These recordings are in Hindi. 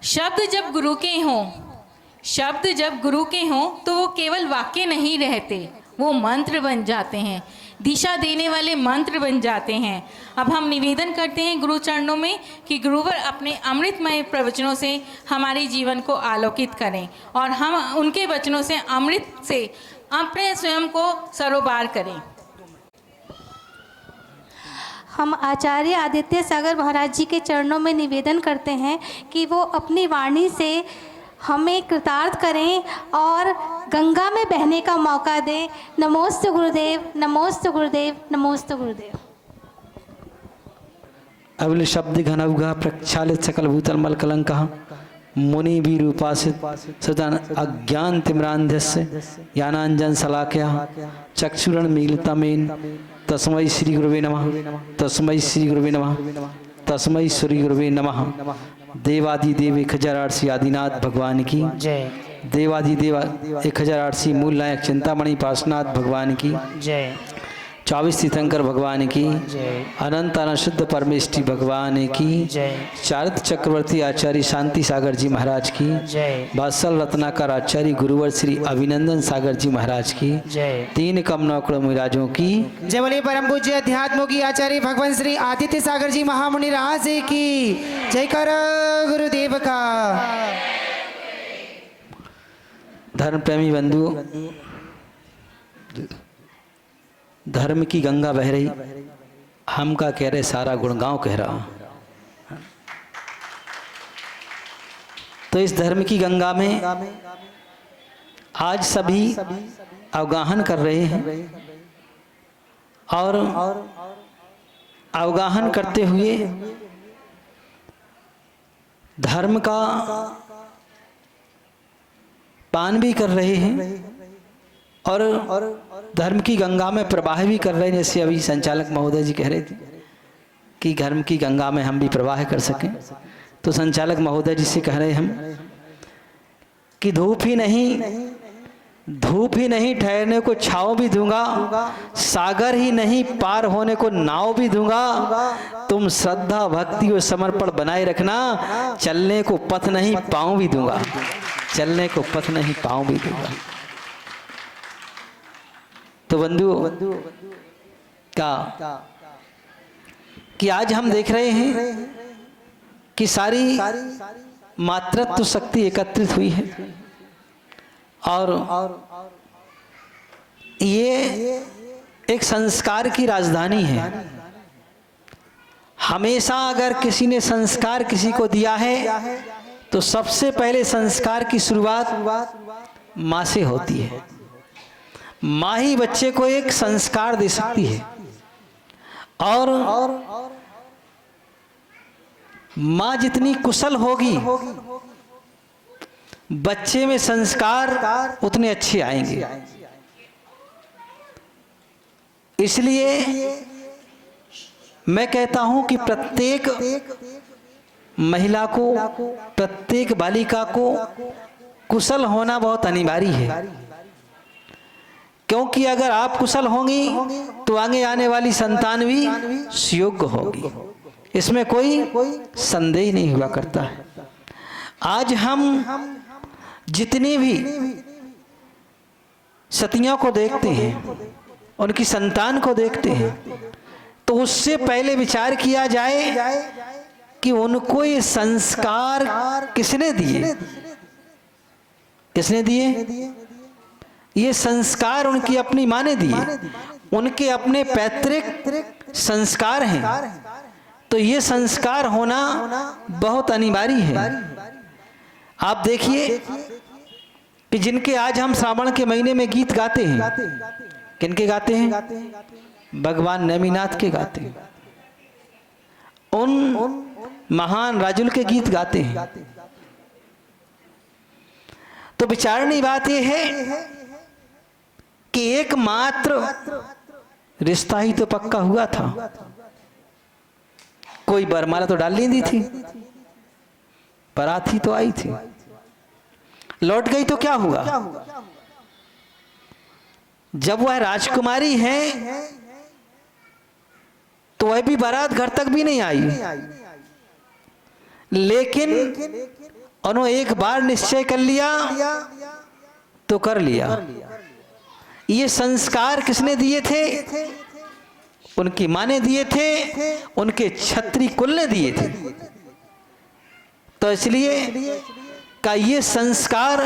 शब्द जब गुरु के हों, शब्द जब गुरु के हों तो वो केवल वाक्य नहीं रहते, वो मंत्र बन जाते हैं, दिशा देने वाले मंत्र बन जाते हैं। अब हम निवेदन करते हैं गुरु चरणों में कि गुरुवर अपने अमृतमय प्रवचनों से हमारे जीवन को आलोकित करें और हम उनके वचनों से अमृत से अपने स्वयं को सरोबार करें। हम आचार्य आदित्य सागर महाराज जी के चरणों में निवेदन करते हैं कि वो अपनी वाणी से हमें कृतार्थ करें और गंगा में बहने का मौका दें। नमोस्तु गुरुदेव, नमोस्तु गुरुदेव, नमोस्तु गुरुदेव। अविल शब्द घन उगा प्रक्षालित सकल भूतल मल कलंकः मुनि भी रूपासित सदन अज्ञान तिम्रांधस्य ज्ञानांजन शलाकया चक्षुरण मीलितमेन तस्मै श्री गुरुवे नमः, तस्मै श्री गुरुवे नमः, तस्मै श्री गुरुवे नमः। देवादिदेव 1008 आदिनाथ भगवान की जय। देवादिदेव 1008 मूल नायक चिंतामणि पार्श्वनाथ भगवान की जय। 24 तीर्थंकर भगवान की जय। अनंत अनशुद्ध परमेष्टि भगवान की जय। चारित चक्रवर्ती आचार्य शांति सागर जी महाराज की जय। बादशाह रत्नाकर आचार्य गुरुवर श्री अभिनंदन सागर जी महाराज की जय। 3 कमनौकड़ मिराजों की जय। बोलिए परम पूज्य अध्यात्मोगी आचार्य भगवान श्री आदित्य सागर जी महामुनि राज की जय करो गुरुदेव का। धर्म प्रेमी बंधु, धर्म की गंगा बह रही, हम का कह रहे सारा गुणगांव कह रहा। तो इस धर्म की गंगा में आज सभी अवगाहन कर रहे हैं और अवगाहन करते हुए धर्म का पान भी कर रहे हैं और धर्म की गंगा में प्रवाह भी कर रहे हैं। जैसे अभी संचालक महोदय जी कह रहे थे कि धर्म की गंगा में हम भी प्रवाह कर सकें, तो संचालक महोदय जी से कह रहे हम कि धूप ही नहीं ठहरने को छाँव भी दूंगा, सागर ही नहीं पार होने को नाव भी दूंगा, तुम श्रद्धा भक्ति और समर्पण बनाए रखना, चलने को पथ नहीं पाँव भी दूंगा, चलने को पथ नहीं पाँव भी दूंगा। तो बंधु का कि आज हम देख रहे हैं कि सारी मातृत्व शक्ति एकत्रित हुई है और ये एक संस्कार की राजधानी है। हमेशा अगर किसी ने संस्कार किसी को दिया है तो सबसे पहले संस्कार की शुरुआत माँ से होती है। माँ ही बच्चे को एक संस्कार दे सकती है और माँ जितनी कुशल होगी बच्चे में संस्कार उतने अच्छे आएंगे। इसलिए मैं कहता हूं कि प्रत्येक महिला को, प्रत्येक बालिका को कुशल होना बहुत अनिवार्य है, क्योंकि अगर आप कुशल होंगी तो आगे आने वाली संतान भी सुयोग्य होगी, इसमें कोई संदेह नहीं हुआ करता है। आज हम जितनी भी सतियों को देखते हैं, उनकी संतान को देखते हैं, तो उससे पहले विचार किया जाए कि उनको ये संस्कार किसने दिए, किसने दिए? ये संस्कार उनकी अपनी माँ ने दिए, उनके अपने पैतृक संस्कार हैं। तो ये संस्कार होना बहुत अनिवार्य है। आप देखिए कि जिनके आज हम श्रावण के महीने में गीत गाते हैं, किनके गाते हैं? भगवान नेमिनाथ के गाते हैं, उन महान राजुल के गीत गाते हैं। तो विचारनी बात यह है कि एकमात्र रिश्ता ही तो पक्का हुआ था, कोई बरमाला तो डाल नहीं दी थी, बारात ही तो आई थी, लौट गई तो क्या हुआ? जब वह राजकुमारी है तो वह भी बारात घर तक भी नहीं आई, लेकिन उन्होंने एक बार निश्चय कर लिया तो कर लिया। ये संस्कार किसने दिए थे? उनकी माँ ने दिए थे, उनके क्षत्रिय कुल ने दिए थे। तो इसलिए का ये संस्कार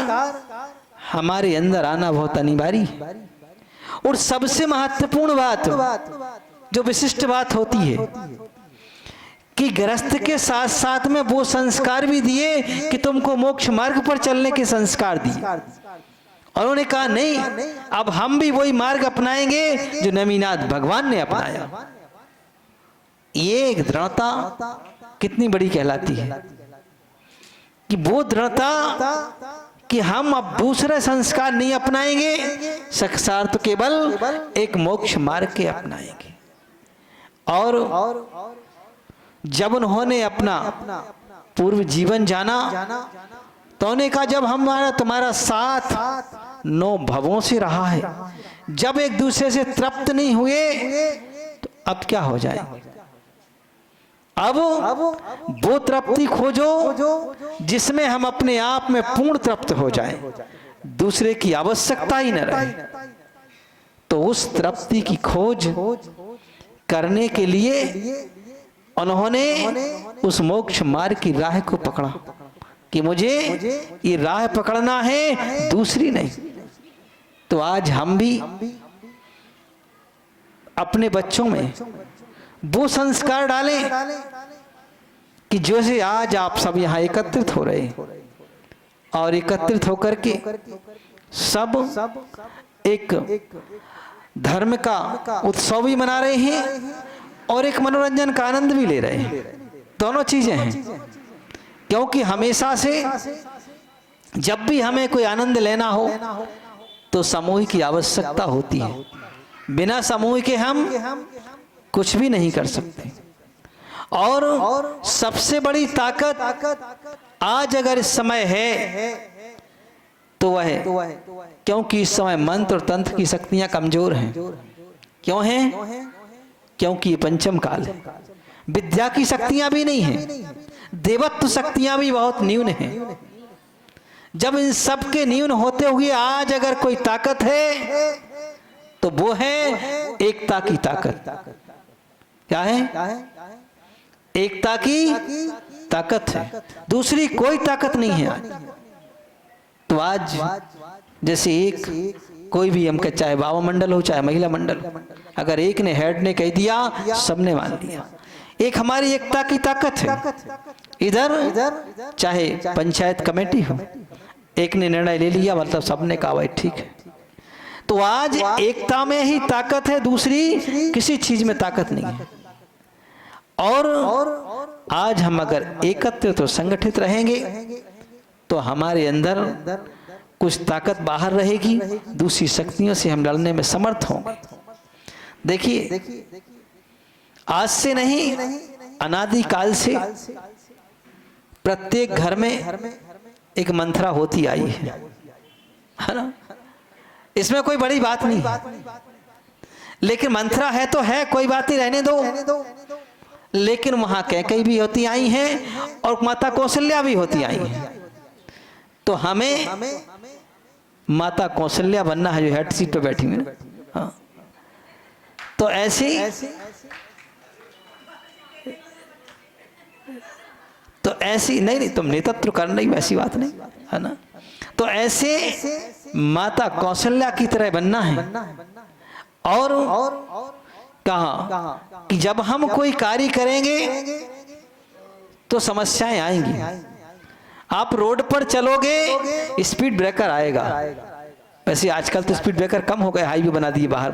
हमारे अंदर आना बहुत अनिवार्य है। और सबसे महत्वपूर्ण बात, जो विशिष्ट बात होती है कि गृहस्थ के साथ साथ में वो संस्कार भी दिए कि तुमको मोक्ष मार्ग पर चलने के संस्कार दिए। और उन्होंने कहा नहीं, अब हम भी वही मार्ग अपनाएंगे जो नेमिनाथ भगवान ने अपनाया। ये एक दृढ़ता कितनी बड़ी कहलाती है कि वो दृढ़ता कि हम अब दूसरे संस्कार नहीं अपनाएंगे, संस्कार तो केवल एक मोक्ष मार्ग के अपनाएंगे। और जब उन्होंने अपना पूर्व जीवन जाना तो उन्होंने कहा जब हमारा तुम्हारा साथ 9 भवों से रहा है, जब एक दूसरे से तृप्त नहीं हुए तो अब क्या हो जाए? अब वो तृप्ति खोजो जिसमें हम अपने आप में पूर्ण तृप्त हो जाएं, दूसरे की आवश्यकता ही न रहे। तो उस तृप्ति की खोज करने के लिए उन्होंने उस मोक्ष मार्ग की राह को पकड़ा कि मुझे ये राह पकड़ना है, दूसरी नहीं। तो आज हम भी अपने बच्चों में वो संस्कार डालें कि जैसे आज आप सब यहाँ एकत्रित हो रहे और एकत्रित होकर के सब एक धर्म का उत्सव भी मना रहे हैं और एक मनोरंजन का आनंद भी ले रहे हैं। दोनों चीजें हैं, क्योंकि हमेशा से जब भी हमें कोई आनंद लेना हो तो समूह की आवश्यकता होती है। बिना समूह के हम कुछ भी नहीं कर सकते। और सबसे बड़ी ताकत आज अगर इस समय है तो वह है, क्योंकि इस समय मंत्र और तंत्र की शक्तियां कमजोर हैं। क्यों हैं? क्योंकि ये पंचम काल है। विद्या की शक्तियां भी नहीं है, देवत्व शक्तियां भी बहुत न्यून हैं। जब इन सब के न्यून होते हुए आज अगर कोई ताकत है तो वो है एकता की ताकत। क्या है? एकता की ताकत है, दूसरी कोई ताकत नहीं है आज। तो आज जैसे एक कोई भी हम चाहे बाबा मंडल हो चाहे महिला मंडल, अगर एक ने हेड ने कह दिया सबने मान लिया। एक हमारी एकता की ताकत है। इधर चाहे पंचायत कमेटी हो, एक ने निर्णय ले लिया मतलब सबने कहा भाई ठीक है। तो आज एकता में ही ताकत है, दूसरी किसी चीज में ताकत नहीं है। और आज हम अगर एकत्रित तो संगठित रहेंगे तो हमारे अंदर कुछ ताकत बाहर रहेगी, दूसरी शक्तियों से हम लड़ने में समर्थ होंगे। देखिए आज से नहीं, अनादि काल से प्रत्येक घर में एक मंत्रा होती आई है ना। इसमें कोई बड़ी बात नहीं है, लेकिन मंत्रा है तो है, कोई बात नहीं, रहने दो। लेकिन वहां कैकेयी भी होती आई हैं और माता कौशल्या भी होती आई हैं। तो हमें माता कौशल्या बनना है, जो हेड सीट पे बैठी हुई ना। हाँ, तो ऐसी नहीं तुम नेतृत्व करना ही, वैसी बात नहीं है ना। तो ऐसे माता कौशल्या की तरह बनना है। और कहा कि जब हम कोई कार्य करेंगे तो समस्याएं आएंगी। आप रोड पर चलोगे स्पीड ब्रेकर आएगा। वैसे आजकल तो स्पीड ब्रेकर कम हो गए, हाईवे बना दिए बाहर।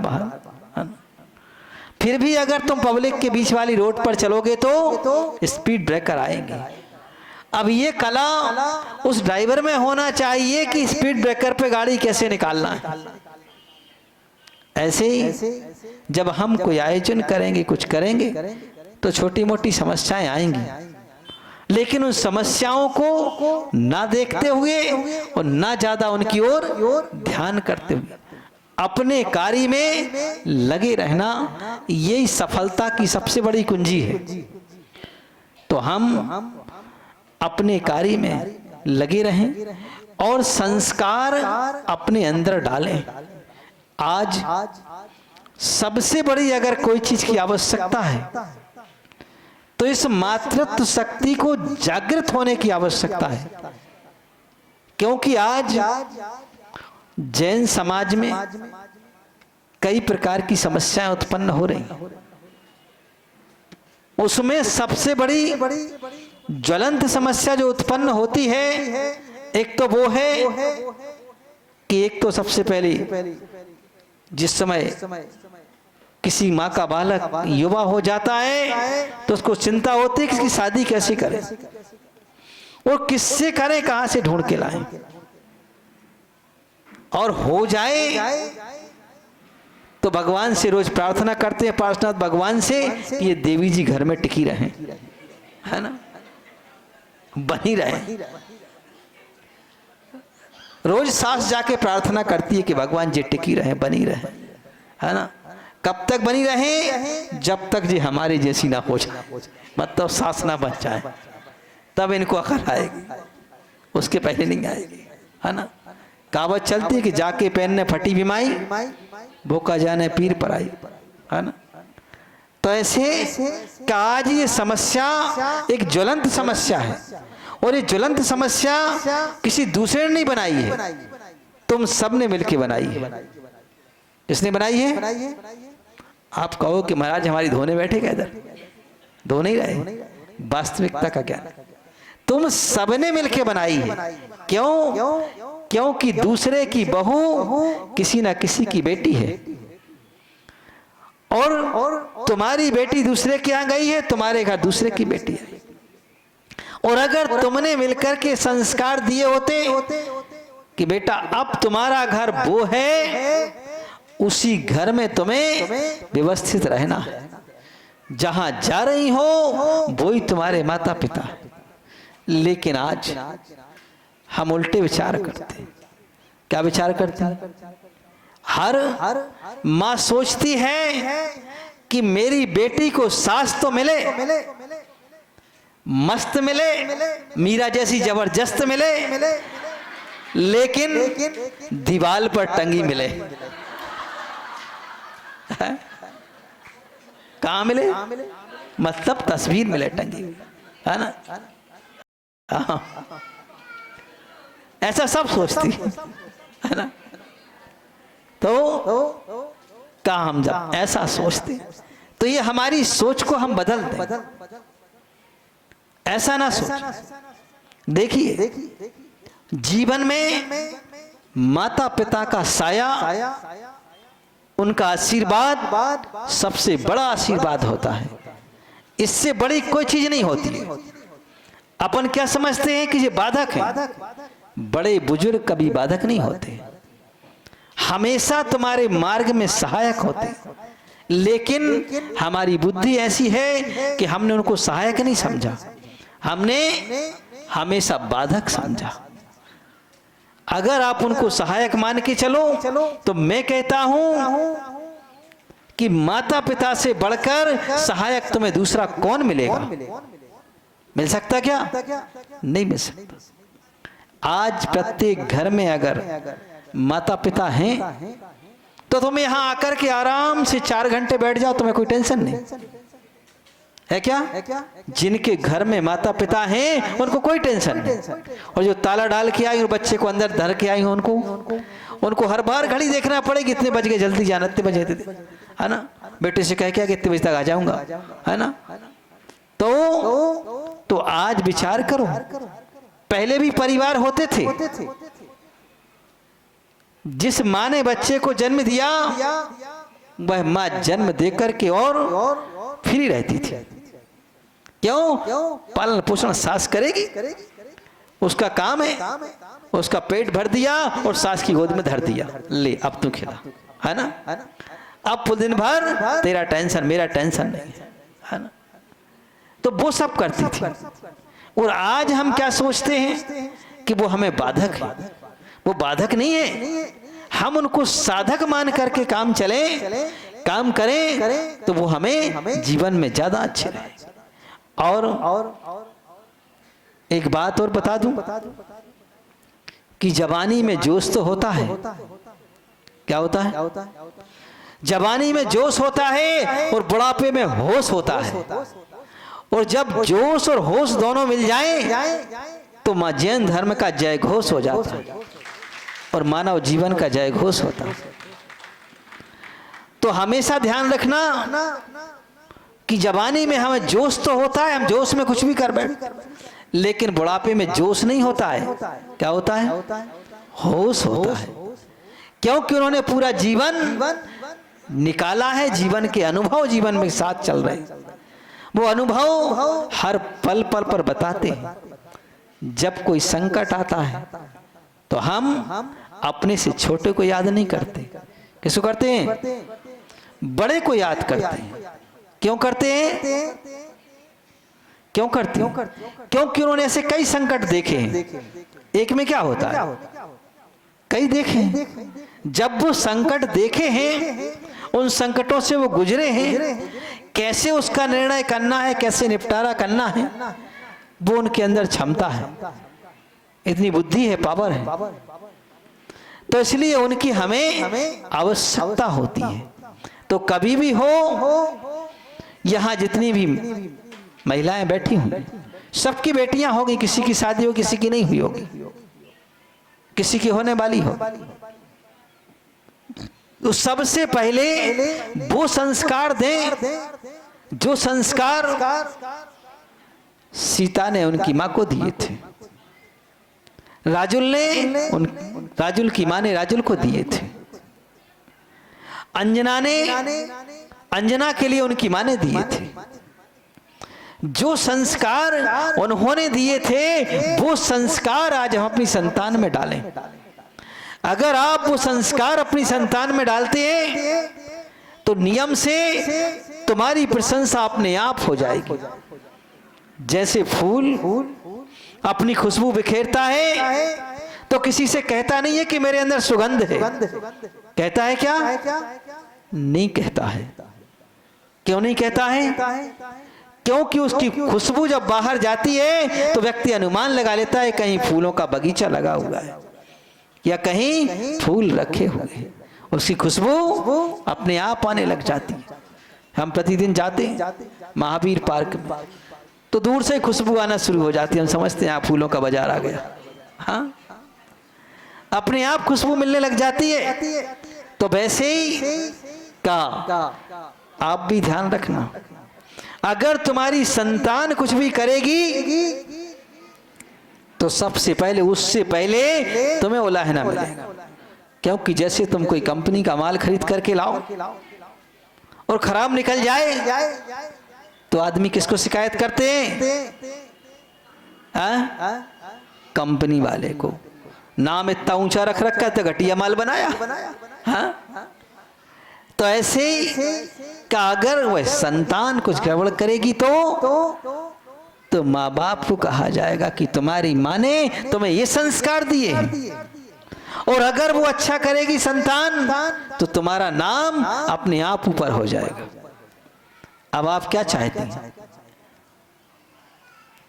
फिर भी अगर तुम पब्लिक के बीच वाली रोड पर चलोगे तो स्पीड ब्रेकर आएंगे। अब ये कला उस ड्राइवर में होना चाहिए कि स्पीड ब्रेकर पे गाड़ी कैसे निकालना है। ऐसे ही जब हम कोई आयोजन करेंगे, कुछ करेंगे तो छोटी मोटी समस्याएं आएंगी, लेकिन उन समस्याओं को ना देखते हुए और ना ज्यादा उनकी ओर ध्यान करते हुए अपने कार्य में लगे रहना, यही सफलता की सबसे बड़ी कुंजी है। तो हम अपने कार्य में लगे रहें और संस्कार अपने अंदर डालें। आज सबसे बड़ी अगर कोई चीज की आवश्यकता है तो इस मातृत्व शक्ति को जागृत होने की आवश्यकता है, क्योंकि आज जैन समाज में कई प्रकार की समस्याएं उत्पन्न हो रही, उसमें सबसे बड़ी ज्वलंत समस्या जो उत्पन्न होती है, एक तो वो है कि एक तो सबसे पहले जिस समय किसी माँ का बालक युवा हो जाता है तो उसको चिंता होती है कि इसकी शादी कैसे करें और किससे करें, कहां से ढूंढ के लाएं, और हो जाए तो भगवान से रोज प्रार्थना करते हैं, पार्श्वनाथ भगवान से कि ये देवी जी घर में टिकी रहें, है ना, बनी रहे। रोज सास जाके प्रार्थना करती है कि भगवान जी टिकी रहे, बनी रहे, है ना। कब तक बनी रहे? जब तक जी हमारे जैसी ना हो जाए, मतलब सास ना बन जाए, तब इनको अकल आएगी, उसके पहले नहीं आएगी, है ना। कहावत चलती है कि जाके पहनने फटी बीमाई, भूखा जाने पीर पर आई, है ना। तो ऐसे आज ये समस्या एक ज्वलंत समस्या है, और ये ज्वलंत समस्या किसी दूसरे ने नहीं बनाई है, तुम सब ने मिलकर बनाई है। किसने बनाई है? आप कहो कि महाराज हमारी धोने बैठे क्या, इधर धो नहीं रहे, वास्तविकता का क्या, तुम सबने मिलकर बनाई है। क्यों? क्योंकि दूसरे की बहू किसी ना किसी की बेटी है, और तुम्हारी बेटी दूसरे के यहाँ गई है, तुम्हारे घर दूसरे की बेटी है। और अगर तुमने मिलकर के संस्कार दिए होते कि बेटा अब तुम्हारा घर वो है, उसी घर में तुम्हें व्यवस्थित रहना है, जहां जा रही हो वो ही तुम्हारे माता पिता। लेकिन आज हम उल्टे विचार करते हैं। क्या विचार करते हैं? हर माँ सोचती है कि मेरी बेटी को सास तो मिले, मस्त मिले, मीरा जैसी जबरदस्त मिले, लेकिन दीवार पर टंगी मिले। कहाँ मिले? मतलब तस्वीर मिले टंगी, है ना। ऐसा सब सोचती है ना। तो क्या हम जब ऐसा सोचते तो ये हमारी सोच को हम बदल दें, ऐसा ना सोच। देखिए जीवन में माता पिता का साया, उनका आशीर्वाद सबसे बड़ा आशीर्वाद होता है, इससे बड़ी कोई चीज नहीं होती है। अपन क्या समझते हैं कि ये बाधक है, बड़े बुजुर्ग कभी बाधक नहीं होते, हमेशा तुम्हारे मार्ग में सहायक होते, लेकिन हमारी बुद्धि ऐसी है कि हमने उनको सहायक नहीं समझा, हमने हमेशा बाधक समझा। अगर आप उनको सहायक मान के चलो तो मैं कहता हूं कि माता पिता से बढ़कर सहायक तुम्हें दूसरा कौन मिलेगा? मिल सकता क्या? नहीं मिल सकता। आज प्रत्येक घर में अगर माता पिता हैं तो तुम यहां आकर के आराम से 4 घंटे बैठ जाओ, तुम्हें कोई टेंशन नहीं है। क्या? जिनके घर में माता पिता हैं उनको कोई टेंशन नहीं, और जो ताला डाल के आई और बच्चे को अंदर धर के आई उनको हर बार घड़ी देखना पड़ेगी, इतने बज गए, जल्दी जाना, इतने बजे थे, है ना। बेटे से कह के कितने बजे तक आ जाऊंगा, है ना। तो आज विचार करो, पहले भी परिवार होते थे, जिस माँ ने बच्चे को जन्म दिया वह माँ जन्म देकर के और फ्री रहती थी। क्यों? पालन पोषण सास करेगी, उसका काम है, उसका पेट भर दिया और सास की गोद में धर दिया, ले अब तू खिला, है ना। अब पूरे दिन भर तेरा टेंशन, मेरा टेंशन नहीं, है ना। तो वो सब करती थी। और आज हम क्या सोचते हैं कि वो हमें बाधक है। वो बाधक नहीं है, हम उनको साधक मान करके काम चले, काम करें तो वो हमें जीवन में ज्यादा अच्छे रहे। और एक बात और बता दूं कि जवानी में जोश तो होता है। क्या होता है? जवानी में जोश होता है और बुढ़ापे में होश होता है। और जब जोश और होश दोनों मिल जाएं तो मां जैन धर्म का जय घोष हो जाता है और मानव जीवन का जय घोष होता है। तो हमेशा ध्यान रखना कि जवानी में हमें जोश तो होता है, हम जोश में कुछ भी कर बैठ, लेकिन बुढ़ापे में जोश नहीं होता है। क्या होता है? होश होता है, क्योंकि उन्होंने पूरा जीवन निकाला है, जीवन के अनुभव जीवन में साथ चल रहे, वो अनुभव हर पल पल पर बताते हैं। जब कोई संकट आता है तो हम अपने से छोटे को याद नहीं करते, किसको करते हैं? बड़े को याद करते हैं। क्यों करते हैं? क्यों करते हैं? क्योंकि उन्होंने ऐसे कई संकट देखे हैं। एक में क्या होता है? कई देखे हैं। जब वो संकट देखे हैं, उन संकटों से वो गुजरे हैं, कैसे उसका निर्णय करना है, कैसे निपटारा करना है, वो उनके अंदर क्षमता है, इतनी बुद्धि है, पावर है। तो इसलिए उनकी हमें आवश्यकता होती है। तो कभी भी हो, यहां जितनी भी महिलाएं बैठी होंगी, सबकी बेटियां होगी, किसी की शादी हो, किसी की नहीं हुई होगी, किसी की होने वाली हो, तो सबसे पहले वो संस्कार दें जो संस्कार सीता ने उनकी मां को दिए थे, राजुल की मां ने राजुल को दिए थे, अंजना के लिए उनकी मां ने दिए थे। जो संस्कार उन्होंने दिए थे वो संस्कार आज हम अपनी संतान में डालें। अगर आप वो संस्कार अपनी संतान में डालते हैं तो नियम से तुम्हारी प्रशंसा अपने आप हो जाएगी। जैसे फूल अपनी खुशबू बिखेरता है तो किसी से कहता नहीं है कि मेरे अंदर सुगंध है, कहता है क्या? नहीं कहता है। क्यों नहीं कहता है? क्योंकि उसकी खुशबू जब बाहर जाती है तो व्यक्ति अनुमान लगा लेता है कहीं फूलों का बगीचा लगा हुआ है या कहीं फूल रखे हुए हैं, उसकी खुशबू अपने आप आने लग जाती है। हम प्रतिदिन जाते हैं महावीर पार्क में तो दूर से खुशबू आना शुरू हो जाती है, हम समझते हैं फूलों का बाजार आ गया। हाँ, अपने आप खुशबू मिलने लग जाती है। तो वैसे ही का आप भी ध्यान रखना, अगर तुम्हारी संतान कुछ भी करेगी तो सबसे पहले, उससे पहले तुम्हें उलाहना मिलेगा। क्योंकि जैसे तुम कोई कंपनी का माल खरीद करके लाओ और खराब निकल जाए तो आदमी किसको शिकायत करते हैं? कंपनी वाले को। नाम इतना ऊंचा रख रखा है तो घटिया माल बनाया। हाँ? तो ऐसे का अगर वह संतान कुछ गड़बड़ करेगी तो माँ बाप को कहा जाएगा कि तुम्हारी माँ ने तुम्हें ये संस्कार दिए हैं, और अगर वो अच्छा करेगी संतान तो तुम्हारा नाम अपने आप ऊपर हो जाएगा। अब आप क्या चाहती हैं?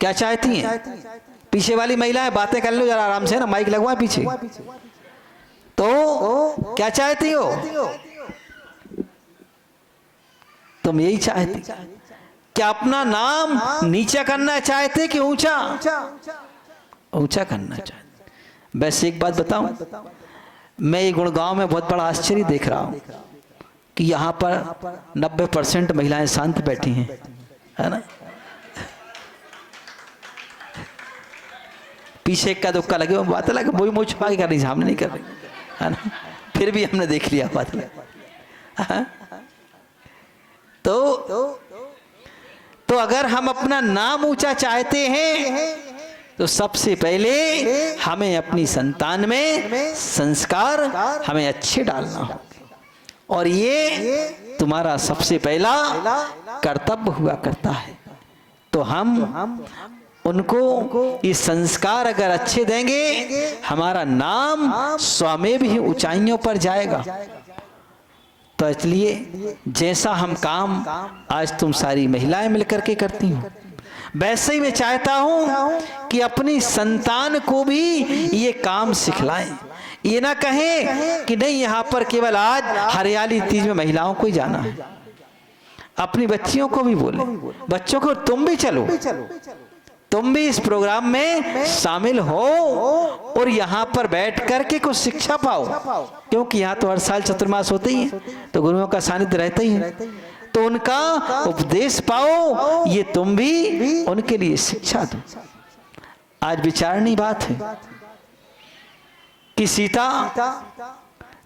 क्या चाहती हैं? पीछे वाली महिलाएं बातें कर लो जरा आराम से ना, माइक लगवा पीछे। तो क्या चाहती हो? तुम यही चाहती, क्या अपना नाम नीचा करना चाहते कि ऊंचा? ऊंचा करना चाहते। वैसे एक बात बताऊं, मैं ये गुड़गांव में बहुत बड़ा आश्चर्य देख रहा हूं कि यहाँ पर 90% महिलाएं शांत बैठी हैं, है ना? पीछे इक्का दुक्का लगे वो बात लगे, वो भी मुँह छुपा के कर रही, सामने नहीं कर रही, है ना? फिर भी हमने देख लिया बात लगे। तो अगर हम अपना नाम ऊंचा चाहते हैं तो सबसे पहले हमें अपनी संतान में संस्कार हमें अच्छे डालना हो, और ये तुम्हारा सबसे पहला कर्तव्य हुआ करता है। तो हम उनको ये संस्कार अगर अच्छे देंगे, हमारा नाम स्वमेव ही ऊंचाइयों पर जाएगा। तो इसलिए जैसा हम काम आज तुम सारी महिलाएं मिलकर के करती हो, वैसे ही मैं चाहता हूं कि अपनी संतान को भी ये काम सिखलाएं। ये ना कहें कि नहीं यहाँ पर केवल आज हरियाली तीज में महिलाओं को ही जाना है। अपनी बच्चियों को भी बोले, बच्चों को तुम भी चलो, तुम भी इस प्रोग्राम में शामिल हो और यहाँ पर बैठ करके कुछ शिक्षा पाओ, क्योंकि यहाँ तो हर साल चतुर्मास होते ही है, तो गुरुओं का सानिध्य रहता ही है, तो उनका उपदेश पाओ, ये तुम भी उनके लिए शिक्षा दो। आज विचारणी बात है कि सीता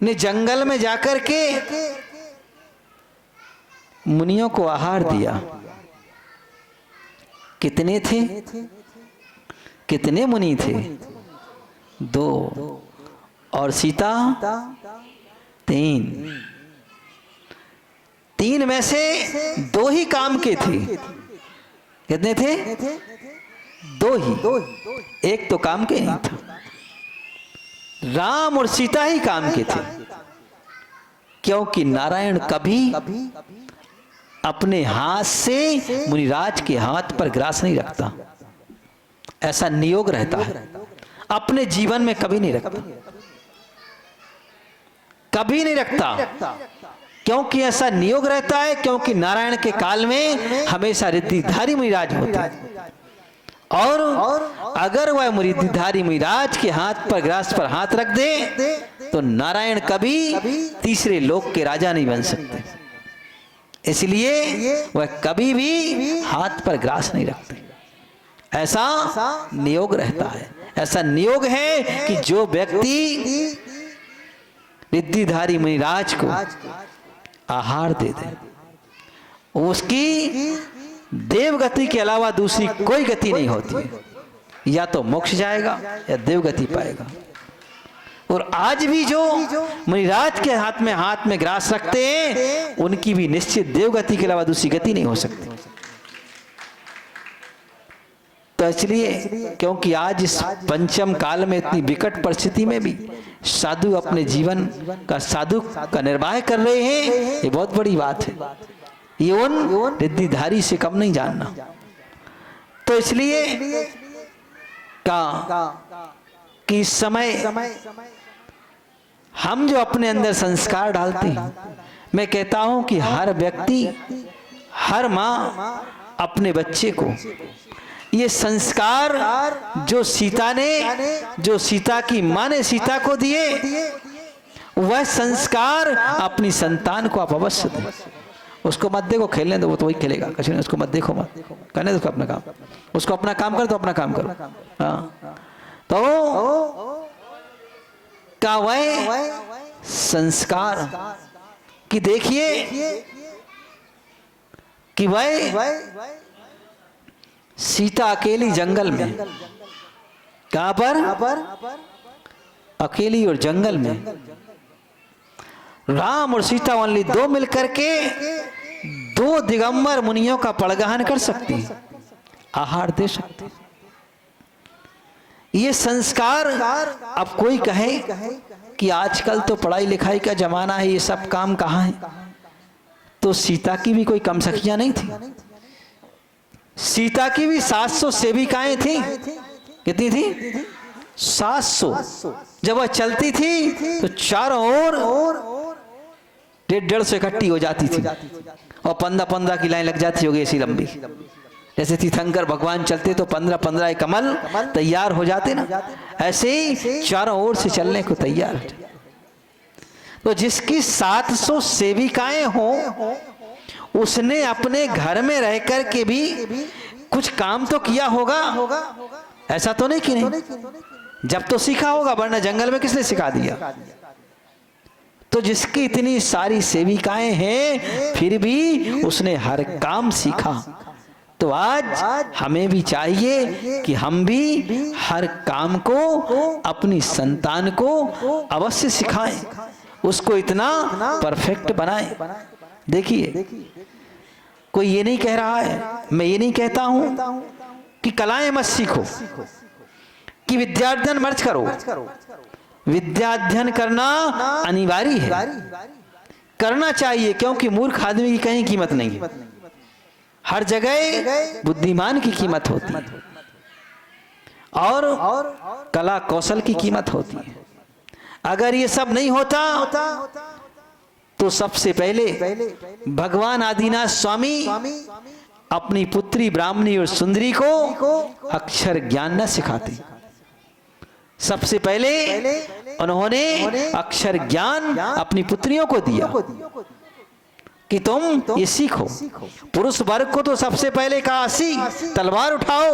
ने जंगल में जाकर के मुनियों को आहार दिया। कितने थे? कितने मुनि थे? 2 और सीता 3। 3 में से 2 ही काम के थे। कितने थे? 2 ही। एक तो काम के नहीं था। राम और सीता ही काम के थे, क्योंकि नारायण कभी अपने हाथ से मुनिराज के हाथ पर ग्रास नहीं रखता। ऐसा नियोग रहता है, अपने जीवन में कभी नहीं रखता, कभी नहीं रखता। क्योंकि ऐसा नियोग रहता है, क्योंकि नारायण के काल में हमेशा रिद्धिधारी मुनिराज होते हैं, और अगर वह रिद्धिधारी मुनिराज के हाथ पर ग्रास पर हाथ रख दे तो नारायण कभी तीसरे लोक के राजा नहीं बन सकते। इसलिए वह कभी भी हाथ पर ग्रास नहीं रखते। ऐसा नियोग रहता है। ऐसा नियोग है कि जो व्यक्ति रिद्धिधारी मुनिराज को आहार दे दे, उसकी देवगति के अलावा दूसरी कोई गति नहीं होती है। या तो मोक्ष जाएगा या देवगति पाएगा। और आज भी जो मुनिराज के हाथ में ग्रास रखते हैं, उनकी भी निश्चित देवगति के अलावा दूसरी गति नहीं हो सकती। तो इसलिए क्योंकि आज इस पंचम काल में इतनी विकट परिस्थिति में भी साधु अपने जीवन का साधु का निर्वाह कर रहे हैं, ये बहुत बड़ी बात है। ये उन रिद्धिधारी से कम नहीं जानना। तो इसलिए कि इस समय हम जो अपने अंदर संस्कार डालते हैं, मैं कहता हूं कि हर व्यक्ति, हर माँ अपने बच्चे को ये संस्कार जो सीता की माँ ने सीता को दिए, वह संस्कार अपनी संतान को आप अवश्य दें। उसको मत देखो, खेलने दो, वो तो वही खेलेगा, कुछ नहीं, उसको मत देखो, मत करने दो उसको अपना काम। उसको अपना काम कर तो अपना काम करो। हाँ, तो का वह संस्कार कि देखिए कि वह सीता अकेली जंगल में, कहां पर? अकेली और जंगल में राम और सीता ओनली 2 मिलकर के 2 दिगंबर मुनियों का पड़गहन कर सकती, आहार दे सकती। ये संस्कार, अब कोई कहे कि आजकल तो पढ़ाई लिखाई का जमाना है, ये सब काम कहाँ है? तो सीता की भी कोई कम सखियां नहीं थी। सीता की भी 700 सेविकाएं थी। कितनी थी? 700। जब वह चलती थी तो चारों ओर 150 इकट्ठी हो जाती थी, और 15-15 की लाइन लग जाती होगी ऐसी लंबी। जैसे तीर्थंकर भगवान चलते तो 15-15 कमल तैयार हो जाते ना, ऐसे ही चारों ओर से चलने को तैयार। तो जिसकी 700 सेविकाएं हो, उसने अपने घर में रह कर के भी कुछ काम तो किया होगा। ऐसा तो नहीं कि नहीं, जब तो सीखा होगा, वरना जंगल में किसने सिखा दिया? तो जिसकी इतनी सारी सेविकाएं हैं, फिर भी उसने हर काम सीखा। तो आज हमें भी चाहिए कि हम भी हर काम को अपनी संतान को अवश्य सिखाएं, उसको इतना परफेक्ट बनाएं। देखिए, कोई ये नहीं कह रहा है, मैं ये नहीं कहता हूं कि कलाएं मत सीखो, कि विद्याध्ययन मत करो। विद्याध्ययन करना अनिवार्य है, करना चाहिए, क्योंकि मूर्ख आदमी की कहीं कीमत नहीं है। हर जगह बुद्धिमान की कीमत होती है और कला कौशल की कीमत होती है। अगर ये सब नहीं होता तो सबसे पहले भगवान आदिनाथ स्वामी अपनी पुत्री ब्राह्मणी और सुंदरी को अक्षर ज्ञान न सिखाते। सबसे पहले उन्होंने अक्षर ज्ञान अपनी पुत्रियों को दिया कि तुम ये सीखो। पुरुष वर्ग को तो सबसे पहले कहा तलवार उठाओ,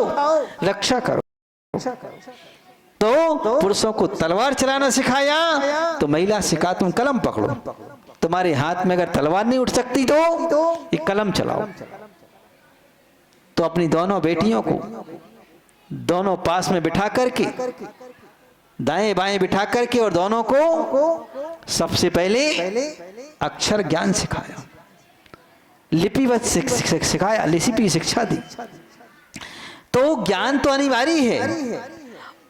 रक्षा करो। तो पुरुषों को तलवार चलाना सिखाया, तो महिला सिखा तुम कलम पकड़ो। तुम्हारे हाथ में अगर तलवार नहीं उठ सकती तो ये कलम चलाओ। तो अपनी दोनों बेटियों को दोनों पास में बिठा करके, दाएं बाएं बिठा करके, और दोनों को सबसे पहले अक्षर ज्ञान सिखाया, लिपिवत सिखाया, लिपि शिक्षा दी। तो ज्ञान तो अनिवार्य है,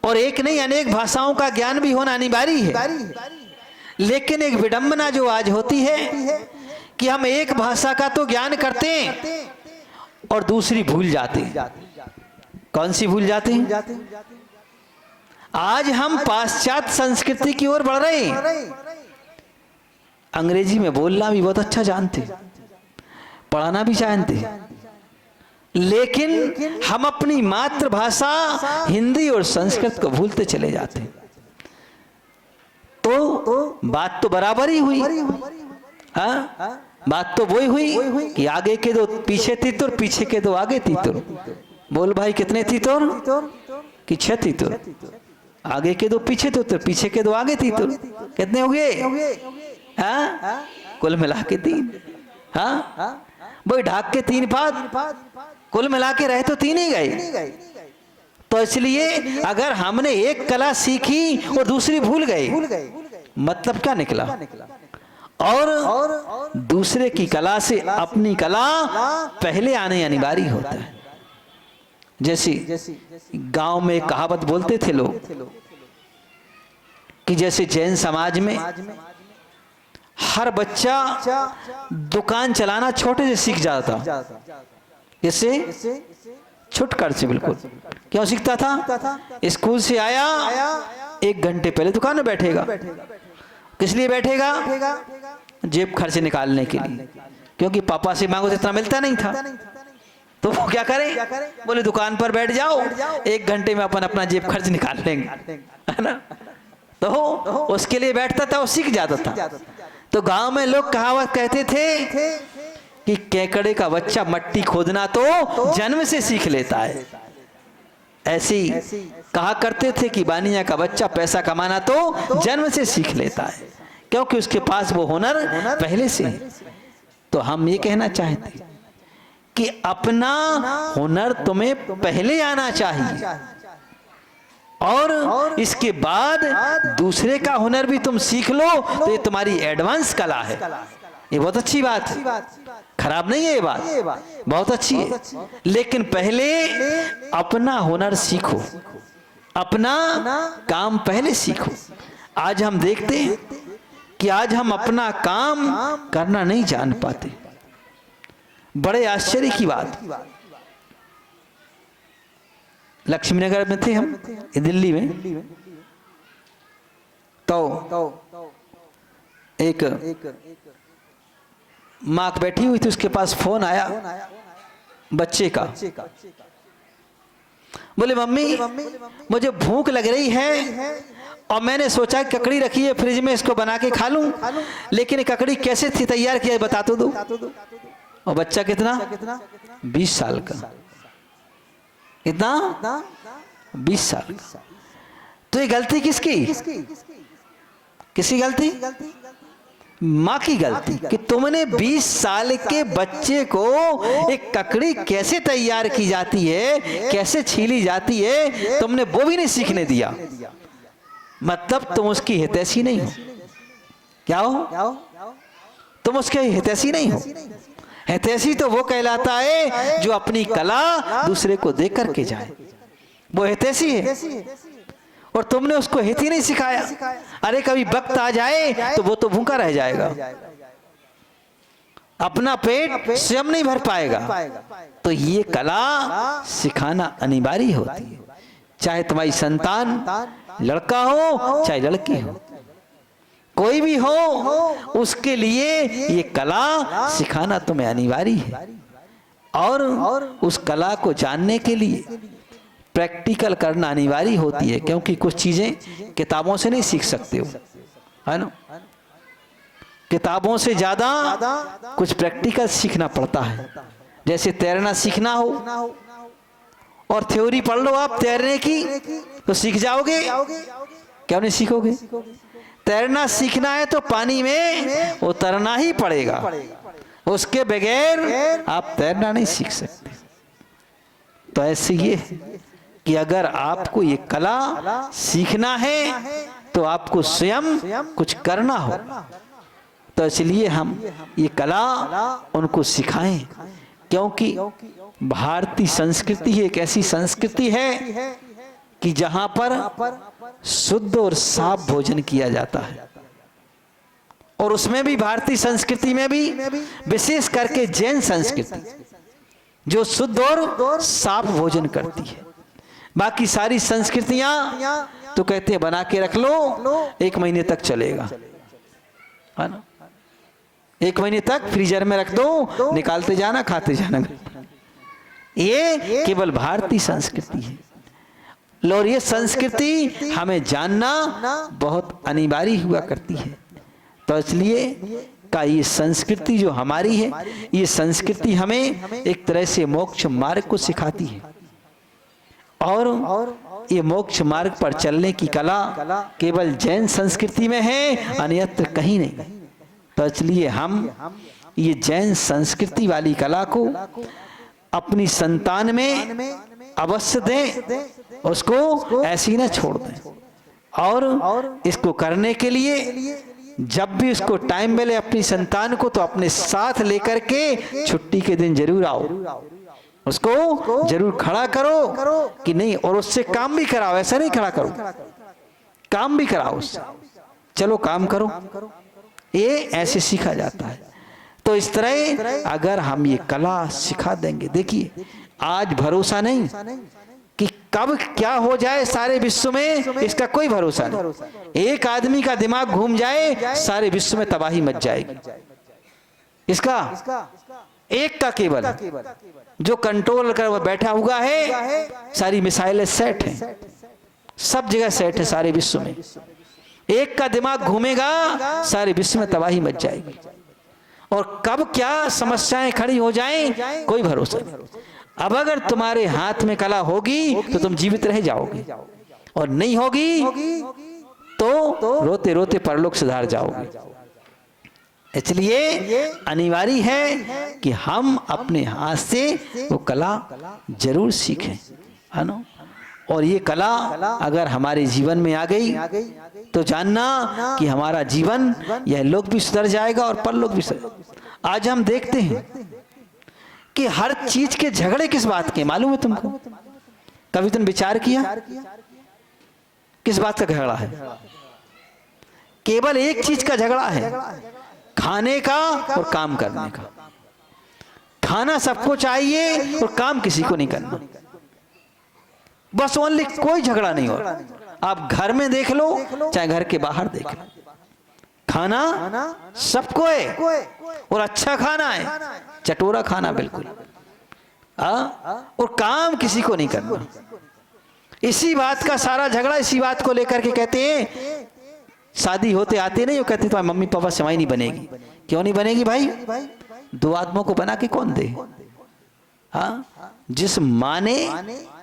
और एक नहीं अनेक भाषाओं का ज्ञान भी होना अनिवार्य है। लेकिन एक विडंबना जो आज होती है कि हम एक भाषा का तो ज्ञान करते हैं और दूसरी भूल जाते हैं। कौन सी भूल जाते हैं? आज हम पाश्चात्य संस्कृति की ओर बढ़ रहे हैं। अंग्रेजी में बोलना भी बहुत अच्छा जानते, पढ़ाना भी जानते, लेकिन हम अपनी मातृभाषा हिंदी और संस्कृत को भूलते चले जाते हैं। तो बात तो बराबर ही हुई। हाँ, बात तो वही हुई कि आगे के दो पीछे तीतुर, पीछे के दो आगे तीतुर। बोल भाई कितने तीतुर? कि 6 तीतुर। आगे के दो पीछे तीतुर, पीछे के दो आगे तीतुर। कितने हो गए? हाँ, कुल मिला के 3। हाँ, वही ढाक के 3 पाद, कुल मिला के रहे तो 3 ही गए। तो इसलिए अगर हमने एक कला सीखी और दूसरी भूल गए, मतलब क्या निकला? और दूसरे की कला से अपनी कला पहले आने अनिवार्य होता है। जैसे गांव में कहावत बोलते थे लोग कि जैसे जैन समाज में हर बच्चा दुकान चलाना छोटे से सीख जाता था। जैसे छुटकर से, बिल्कुल। क्यों सीखता था? स्कूल से आया 1 घंटे पहले दुकान में बैठेगा। किस लिए बैठेगा? जेब खर्च निकालने के लिए, क्योंकि पापा से मांगो तो इतना मिलता नहीं था। तो वो क्या करे? बोले दुकान पर बैठ जाओ, 1 घंटे में अपन अपना जेब खर्च निकाल लेंगे, है ना। तो उसके लिए बैठता था और सीख जाता था। तो गांव में लोग कहावत कहते थे कि केकड़े का बच्चा मट्टी खोदना तो जन्म से सीख लेता है। ऐसी कहा करते थे कि बानिया का बच्चा पैसा कमाना तो जन्म से सीख लेता है, क्योंकि उसके पास वो हुनर पहले से है। तो हम ये कहना चाहते कि अपना हुनर तुम्हें पहले आना चाहिए, और इसके बाद दूसरे का हुनर भी तुम सीख लो, तो ये तुम्हारी एडवांस कला है। ये बहुत अच्छी बात है, खराब नहीं है ये बात, बहुत अच्छी है। लेकिन पहले अपना हुनर सीखो, अपना काम पहले सीखो। आज हम देखते हैं कि आज हम अपना काम करना नहीं जान पाते। बड़े आश्चर्य की बात, लक्ष्मीनगर में थे हम, दिल्ली में। तो एक माँ बैठी हुई थी, उसके पास फोन आया बच्चे का। बोले मम्मी मुझे भूख लग रही है और मैंने सोचा ककड़ी रखी है फ्रिज में, इसको बना के खा लूं, लेकिन ये ककड़ी कैसे थी तैयार किया बता तो दो। और बच्चा कितना? 20 साल का। कितना? 20 साल का। तो ये गलती किसकी? किसकी गलती? माँ की गलती कि तुमने 20 साल के बच्चे को एक ककड़ी कैसे तैयार की जाती है, कैसे छीली जाती है, तुमने वो भी नहीं सीखने दिया। मतलब तुम उसकी हितैषी नहीं हो। क्या हो? तुम उसके हितैषी नहीं हो। हितैषी तो वो कहलाता है जो अपनी कला दूसरे को दे करके जाए, वो हितैषी है। और तुमने उसको हित ही नहीं सिखाया। अरे कभी वक्त आ जाए तो वो तो भूखा रह जाएगा। अपना पेट स्वयं नहीं भर पाएगा। तो ये कला सिखाना अनिवार्य होती है, चाहे तुम्हारी संतान लड़का हो चाहे लड़की हो, कोई भी हो, उसके लिए ये कला सिखाना तुम्हें अनिवार्य है। और उस कला को जानने के लिए प्रैक्टिकल करना अनिवार्य होती है, क्योंकि कुछ चीजें किताबों से नहीं सीख सकते हो, है ना। किताबों से ज्यादा कुछ प्रैक्टिकल सीखना पड़ता है। जैसे तैरना सीखना हो और थ्योरी पढ़ लो आप तैरने की तो सीख जाओगे, क्यों नहीं सीखोगे? तैरना सीखना है तो पानी में उतरना ही पड़ेगा, उसके बगैर आप तैरना नहीं सीख सकते। तो ऐसे ये कि अगर आपको ये कला सीखना है तो आपको स्वयं कुछ करना हो। तो इसलिए हम ये कला उनको सिखाएं, क्योंकि भारतीय संस्कृति एक ऐसी संस्कृति है कि जहां पर शुद्ध और साफ भोजन किया जाता है। और उसमें भी भारतीय संस्कृति में भी विशेष करके जैन संस्कृति जो शुद्ध और साफ भोजन करती है। बाकी सारी संस्कृतियां तो कहते हैं बना के रख लो, 1 महीने तक चलेगा, है ना। 1 महीने तक फ्रीजर में रख दो, निकालते जाना खाते जाना। ये केवल भारतीय संस्कृति है। और ये संस्कृति हमें जानना बहुत अनिवार्य हुआ करती है। तो इसलिए का ये संस्कृति जो हमारी है, ये संस्कृति हमें एक तरह से मोक्ष मार्ग को सिखाती है। और ये मोक्ष मार्ग पर चलने की कला केवल जैन संस्कृति में है, अन्यत्र कहीं नहीं। तो इसलिए हम ये जैन संस्कृति वाली कला को अपनी संतान में अवश्य दें, उसको ऐसी न छोड़ दें। और इसको करने के लिए जब भी उसको टाइम मिले अपनी संतान को, तो अपने साथ लेकर के छुट्टी के दिन जरूर आओ, उसको जरूर खड़ा करो कि नहीं, और उससे काम भी कराओ। ऐसा नहीं खड़ा करो, काम भी कराओ उससे, चलो काम करो, ये ऐसे सीखा जाता है। तो इस तरह अगर हम ये कला सिखा देंगे, देखिए आज भरोसा नहीं कि कब क्या हो जाए सारे विश्व में, इसका कोई भरोसा नहीं। एक आदमी का दिमाग घूम जाए, सारे विश्व में तबाही मच जाएगी। इसका एक का केवल जो कंट्रोल कर बैठा हुआ है, सारी मिसाइलें सेट हैं, सब जगह सेट है सारे विश्व में। एक का दिमाग घूमेगा, सारे विश्व में तबाही मच जाएगी। और कब क्या समस्याएं खड़ी हो जाएं, कोई भरोसा नहीं। अब अगर तुम्हारे हाथ में कला होगी तो तुम जीवित रह जाओगे, और नहीं होगी तो रोते रोते परलोक सुधार जाओगे। इसलिए अनिवार्य है कि हम अपने हाथ से वो कला जरूर सीखें, है ना। और ये कला अगर हमारे जीवन में आ गई तो जानना कि हमारा जीवन यह लोक भी सुधर जाएगा और परलोक भी सुधर। आज हम देखते हैं कि हर चीज के झगड़े किस बात के, मालूम है तुमको? कभी तुम विचार किया किस बात का झगड़ा है? केवल एक चीज का झगड़ा है, खाने का और काम करने का। खाना सबको चाहिए और काम किसी को नहीं करना, बस ओनली। कोई झगड़ा नहीं हो। आप घर में देख लो चाहे घर के बाहर देख लो, खाना सबको है और अच्छा खाना है, चटोरा खाना बिल्कुल, और काम किसी को नहीं करना। इसी बात का सारा झगड़ा इसी बात को लेकर के कहते हैं शादी होते आते नहीं, वो कहते तुम्हारे मम्मी पापा सेवाई नहीं बनेगी। क्यों नहीं बनेगी भाई? 2 आदमों को बना के कौन दे? हाँ, जिस माँ ने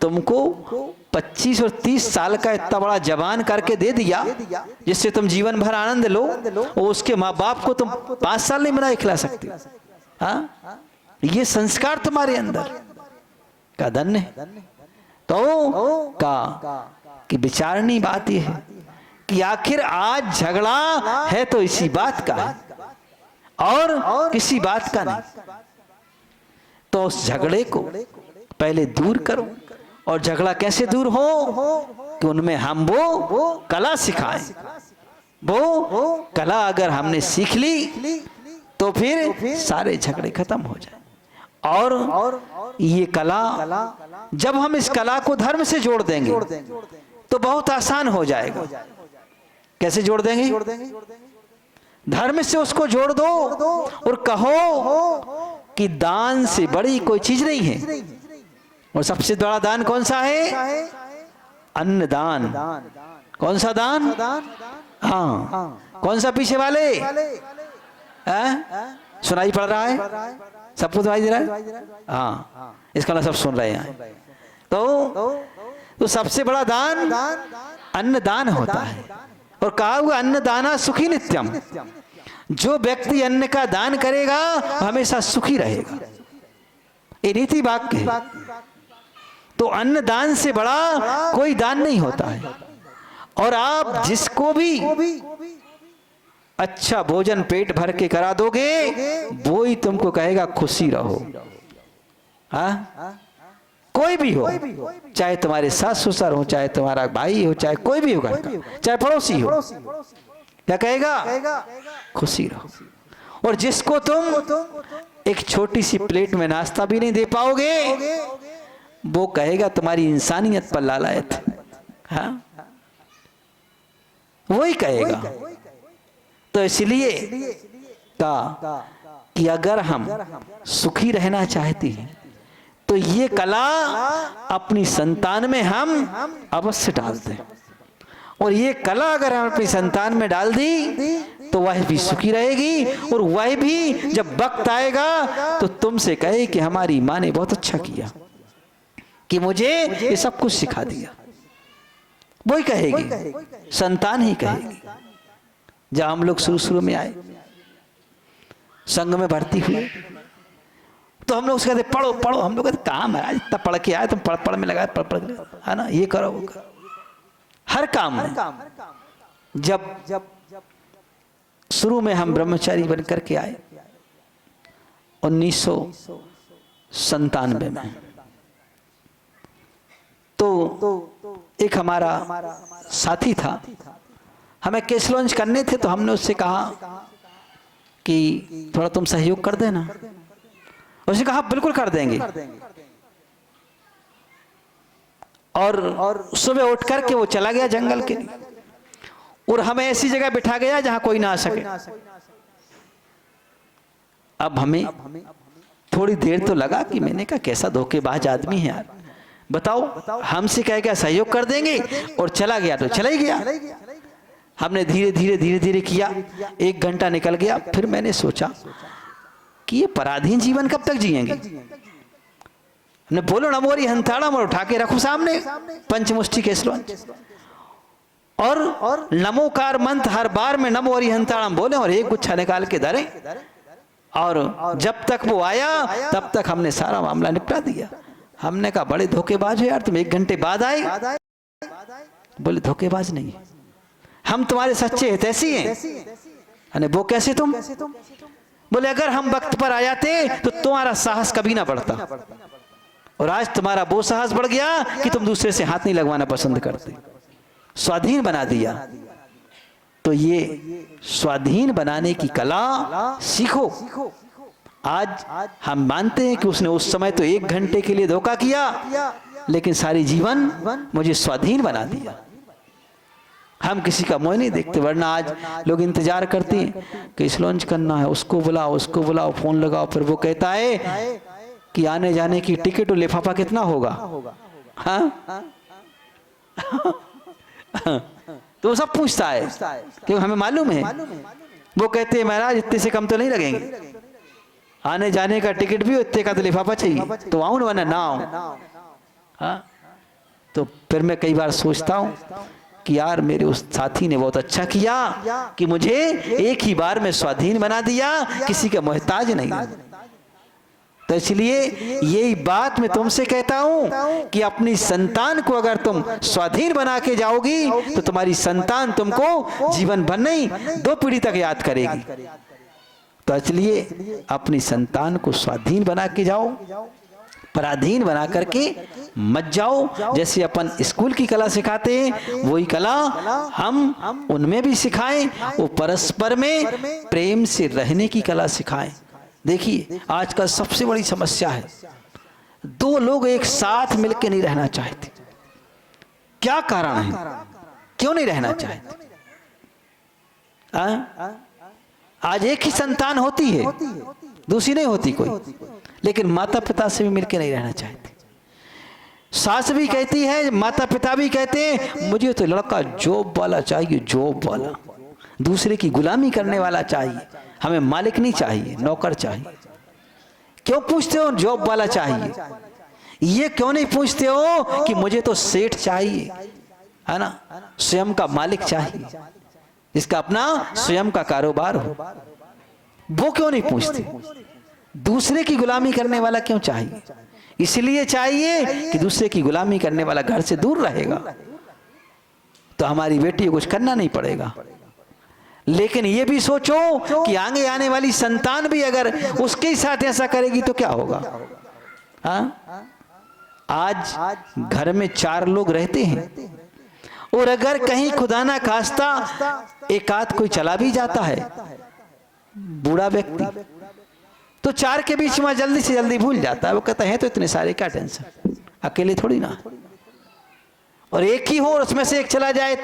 तुमको 25 और 30 साल का इतना बड़ा जवान करके दे दिया जिससे तुम जीवन भर आनंद लो, और उसके माँ बाप को तुम 5 साल नहीं बना खिला सकते। हाँ, ये संस्कार तुम्हारे अंदर का धन्य है। तो कि विचारनी बात यह है कि आखिर आज झगड़ा है तो इसी बात का है और किसी बात का नहीं। तो उस झगड़े को पहले दूर करो। और झगड़ा कैसे दूर हो? कि उनमें हम वो कला सिखाएं। वो कला अगर हमने सीख ली तो फिर सारे झगड़े खत्म हो जाए। और ये कला, जब हम इस कला को धर्म से जोड़ देंगे तो बहुत आसान हो जाएगा। कैसे जोड़ देंगे? धर्म से उसको जोड़ दो और कहो कि दान से बड़ी कोई चीज नहीं है। और सबसे बड़ा दान कौन सा है? अन्नदान। कौन सा दान? हाँ, कौन सा? पीछे वाले सुनाई पड़ रहा है? सबको सुनाई दे रहा है? हाँ, इसका मतलब सब सुन रहे हैं। तो सबसे बड़ा दान अन्नदान होता है। और कहा हुआ अन्नदाना सुखी नित्यम, जो व्यक्ति अन्न का दान करेगा हमेशा सुखी रहेगा। ये नीति वाक्य है। तो अन्न दान से बड़ा कोई दान नहीं होता है। और आप जिसको भी अच्छा भोजन पेट भर के करा दोगे वो ही तुमको कहेगा खुशी रहो। हाँ, कोई भी हो, चाहे तुम्हारे सास ससुर हो, चाहे तुम्हारा भाई हो, चाहे कोई भी होगा, चाहे पड़ोसी हो, क्या कहेगा? खुशी रहो। और जिसको तुम एक छोटी सी प्लेट में नाश्ता भी नहीं दे पाओगे वो कहेगा तुम्हारी इंसानियत पर लालायत। हाँ, वही कहेगा। तो इसलिए कहा कि अगर हम सुखी रहना चाहते हैं तो ये कला अपनी संतान में हम अवश्य डाल दें। और ये कला अगर हम अपनी संतान में डाल दी तो वह भी सुखी रहेगी। और वह भी जब वक्त आएगा तो तुमसे कहे कि हमारी माँ ने बहुत अच्छा किया कि मुझे ये सब कुछ सिखा दिया। वही कहेगी, संतान ही कहेगी। जब हम लोग शुरू में आए, संघ में भर्ती हुए, तो हम लोग उसके कहते पढ़ो पढ़ो। हम लोग कहते कहाँ महाराज इतना पढ़ के आए, तुम पढ़ में लगाए, पढ़ है ना, ये करो वो करो। हर काम में जब शुरू में हम ब्रह्मचारी बन करके आए 1997 में, तो एक हमारा साथी था, हमें केस लॉन्च करने थे। तो हमने उससे कहा कि थोड़ा तुम सहयोग कर देना। उसने कहा बिल्कुल कर देंगे। और सुबह उठ करके वो चला गया जंगल के लिए और हमें ऐसी जगह बिठा गया जहां कोई ना आ सके। अब हमें थोड़ी देर तो लगा कि मैंने कहा कैसा धोखेबाज आदमी है यार, बताओ हमसे कह क्या सहयोग कर देंगे और चला गया तो चला ही गया। हमने धीरे धीरे किया, 1 घंटा निकल गया। फिर मैंने सोचा कि ये पराधीन जीवन कब तक जिएंगे। हमने बोलो नमोरी हंथाड़ा और उठा के रखो सामने पंचमुष्टि के श्लोक और नमोकार मंत्र हर बार में नमोरी हंथाड़ा बोले और एक गुच्छा निकाल के धरे। और जब तक वो आया तब तक हमने सारा मामला निपटा दिया। हमने कहा बड़े धोखेबाज हो यार, तुम 1 घंटे बाद आए। बोले धोखेबाज नहीं, हम तुम्हारे सच्चे हितैषी हैं। वो कैसे तुम? बोले अगर हम वक्त पर आ जाते तो तुम्हारा साहस कभी ना बढ़ता। और आज तुम्हारा वो साहस बढ़ गया कि तुम दूसरे से हाथ नहीं लगवाना पसंद करते। स्वाधीन बना दिया। तो ये स्वाधीन बनाने की कला सीखो। आज हम मानते हैं कि उसने उस समय तो 1 घंटे के लिए धोखा किया, लेकिन सारी जीवन मुझे स्वाधीन बना दिया। हम किसी का मुंह नहीं देखते, वरना आज लोग इंतजार करते हैं कि इस लॉन्च करना है, उसको बुलाओ, फोन लगाओ। फिर वो कहता है कि आने जाने की टिकट और लिफाफा कितना होगा। हाँ तो वो सब पूछता है क्योंकि हमें मालूम है। वो कहते हैं महाराज इतने से कम तो नहीं लगेंगे, आने जाने का टिकट भी इतने का तो लिफाफा चाहिए, तो आऊं वरना ना आऊं। हाँ, तो फिर मैं कई बार सोचता हूं कि यार मेरे उस साथी ने बहुत अच्छा किया कि मुझे एक ही बार में स्वाधीन बना दिया, किसी का मोहताज नहीं। तो इसलिए यही बात मैं तुमसे कहता हूं कि अपनी संतान को अगर तुम स्वाधीन बना के जाओगी तो तुम्हारी संतान तुमको जीवन भर नहीं 2 पीढ़ी तक याद करेगी। तो इसलिए अपनी संतान को स्वाधीन बना के जाओ, पराधीन बना करके मत जाओ। जैसे अपन स्कूल की कला सिखाते हैं वही कला हम उनमें भी सिखाएं, वो परस्पर में प्रेम से रहने की कला सिखाएं। देखिए आज का सबसे बड़ी समस्या है, दो लोग एक साथ मिलकर नहीं रहना चाहते। क्या कारण है, क्यों नहीं रहना चाहते? आज एक ही संतान होती है, दूसरी नहीं होती कोई, लेकिन माता पिता से भी मिलकर नहीं रहना चाहते। सास भी कहती है, माता पिता भी कहते हैं मुझे तो लड़का जॉब वाला चाहिए, जॉब वाला, दूसरे की गुलामी करने वाला चाहिए, हमें मालिक नहीं चाहिए, नौकर चाहिए। क्यों पूछते हो जॉब वाला चाहिए? ये क्यों नहीं पूछते हो कि मुझे तो सेठ चाहिए, है ना, स्वयं का मालिक चाहिए, जिसका अपना स्वयं का कारोबार हो? वो क्यों नहीं पूछते? दूसरे की गुलामी करने वाला क्यों चाहिए? इसलिए चाहिए कि दूसरे की गुलामी करने वाला घर से दूर रहेगा तो हमारी बेटी को कुछ करना नहीं पड़ेगा। लेकिन ये भी सोचो कि आगे आने वाली संतान भी अगर उसके साथ ऐसा करेगी तो क्या होगा? हाँ? आज घर में 4 लोग रहते हैं और अगर कहीं खुदा ना खास्ता एक आध कोई चला भी जाता है, बूढ़ा व्यक्ति, तो 4 के बीच में जल्दी से जल्दी भूल जाता है। वो कहता है तो इतने सारे क्या टेंशन, अकेले थोड़ी ना। और एक ही हो और उसमें से एक चला जाए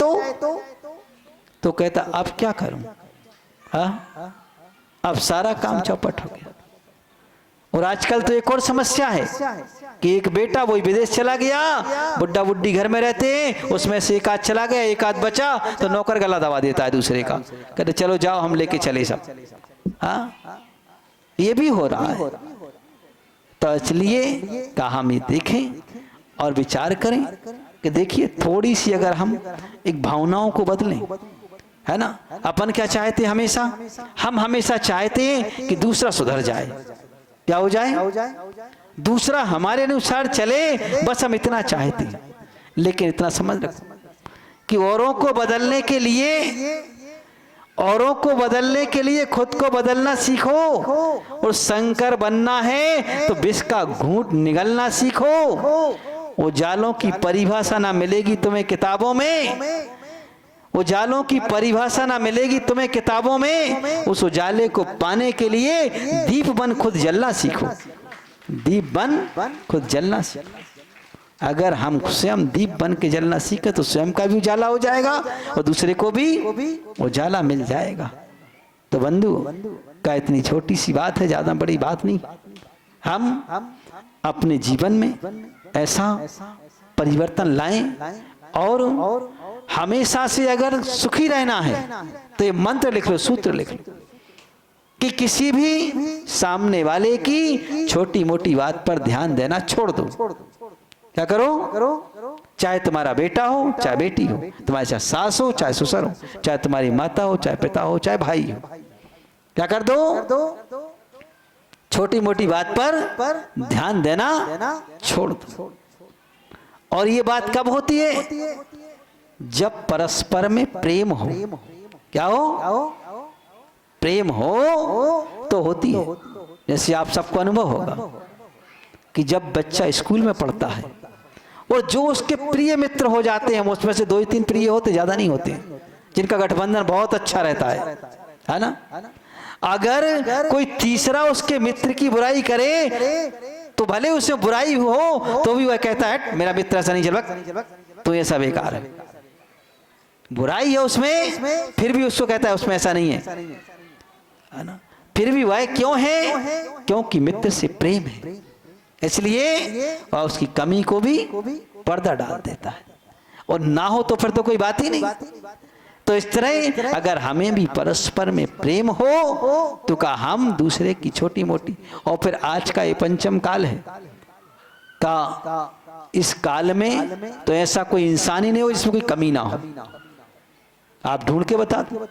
तो कहता अब क्या करूं, हाँ अब सारा काम चौपट हो गया। और आजकल तो एक और समस्या है कि एक बेटा वही विदेश चला गया, बुड्ढा बुड्ढी घर में रहते हैं, उसमें से एक आध चला गया, एक आध बचा तो नौकर गला दबा देता है दूसरे का, कहते चलो जाओ हम लेके चले सब। हाँ ये भी हो रहा है। तो इसलिए कहा हम ये देखें और विचार करें कि देखिए थोड़ी सी अगर हम एक भावनाओं को बदलें, है ना, अपन क्या चाहते हैं हमेशा, हम हमेशा चाहते हैं कि दूसरा सुधर जाए, क्या हो जाए, दूसरा हमारे अनुसार चले, बस हम इतना चाहते हैं। लेकिन इतना समझ रखो कि औरों को बदलने के लिए खुद को बदलना सीखो, और शंकर बनना है तो विष का घूंट निगलना सीखो। वो जालों की परिभाषा ना मिलेगी तुम्हें किताबों में, वो जालों की परिभाषा ना मिलेगी तुम्हें किताबों में। उस उजाले को पाने के लिए दीप बन खुद जलना सीखो, दीप बन खुद जलना सीखो। अगर हम स्वयं दीप बन के जलना सीखे तो स्वयं का भी उजाला हो जाएगा और दूसरे को भी उजाला मिल जाएगा। तो बंधु का इतनी छोटी सी बात है, ज्यादा बड़ी बात नहीं। हम अपने जीवन में ऐसा परिवर्तन लाएं और हमेशा से अगर सुखी रहना है तो ये मंत्र लिख लो, सूत्र लिख लो कि किसी भी सामने वाले की छोटी मोटी बात पर ध्यान देना छोड़ दो। क्या करो, चाहे तुम्हारा बेटा हो चाहे बेटी हो, तुम्हारे चाहे सास हो चाहे ससुर हो, चाहे तुम्हारी माता हो चाहे पिता हो चाहे भाई हो, क्या कर दो, छोटी मोटी बात पर ध्यान देना छोड़ दो। और ये बात कब होती है? जब परस्पर में प्रेम हो। क्या हो? प्रेम हो तो होती है। जैसे आप सबको अनुभव होगा कि जब बच्चा स्कूल में पढ़ता है और जो उसके प्रिय मित्र हो जाते हैं, उसमें से 2-3 प्रिय होते, ज्यादा नहीं होते, जिनका गठबंधन बहुत अच्छा रहता है ना। अगर कोई तीसरा उसके मित्र की बुराई करे तो भले उसमें बुराई हो तो भी वह कहता है मेरा मित्र ऐसा नहीं चलबक, तो ये सब बेकार है। बुराई है उसमें फिर भी उसको कहता है उसमें ऐसा नहीं है ना। फिर भी वह क्यों है? क्योंकि मित्र से प्रेम है, इसलिए वह उसकी कमी को भी पर्दा डाल देता है। और ना हो तो फिर तो कोई बात ही नहीं। तो इस तरह अगर हमें भी परस्पर में प्रेम हो तो का हम दूसरे की छोटी मोटी, और फिर आज का ये पंचम काल है का, इस काल में तो ऐसा कोई इंसान ही नहीं हो जिसमें कोई कमी ना हो। आप ढूंढ के बता दो,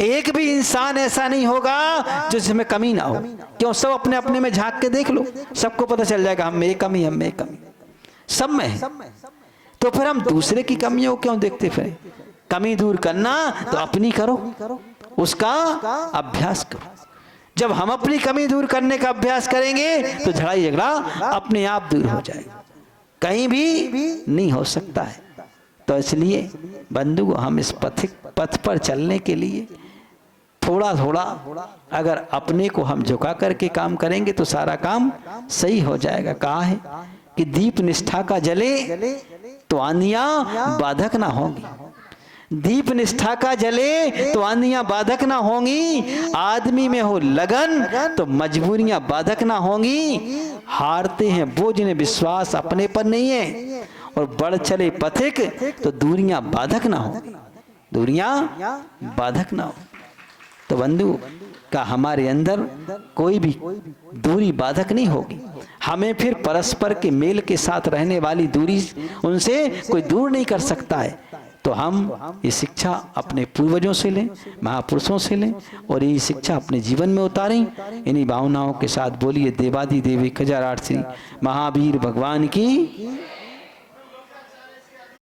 एक भी इंसान ऐसा नहीं होगा जिसमें कमी ना हो। क्यों? सब अपने अपने में झांक के देख लो, सबको पता चल जाएगा हम में कमी, हम में कमी, सब में है। तो फिर हम दूसरे की कमियों क्यों देखते फिर? कमी दूर करना तो अपनी करो, उसका अभ्यास करो। जब हम अपनी कमी दूर करने का अभ्यास करेंगे तो झगड़ा झगड़ा अपने आप दूर हो जाएगा, कहीं भी नहीं हो सकता है। तो इसलिए बंधु, हम इस पथ पर चलने के लिए थोड़ा थोड़ा अगर अपने को हम झुका करके काम करेंगे तो सारा काम सही हो जाएगा। कहा है कि दीप निष्ठा का जले तो आंधियां बाधक ना होंगी, दीप निष्ठा का जले तो आंधियां बाधक ना होंगी, आदमी में हो लगन तो मजबूरियां बाधक ना होंगी। हारते हैं वो जिन्हें विश्वास अपने पर नहीं है, और बढ़ चले पथिक तो दूरियां बाधक ना हो, दूरियां बाधक ना हो। तो बंधु का हमारे अंदर कोई भी दूरी बाधक नहीं होगी, हमें फिर परस्पर के मेल के साथ रहने वाली दूरी उनसे कोई दूर नहीं कर सकता है। तो हम ये शिक्षा अपने पूर्वजों से लें, महापुरुषों से लें, और ये शिक्षा अपने जीवन में उतारें। इन्हीं भावनाओं के साथ बोलिए देवादि देवी खजाराट श्री महावीर भगवान की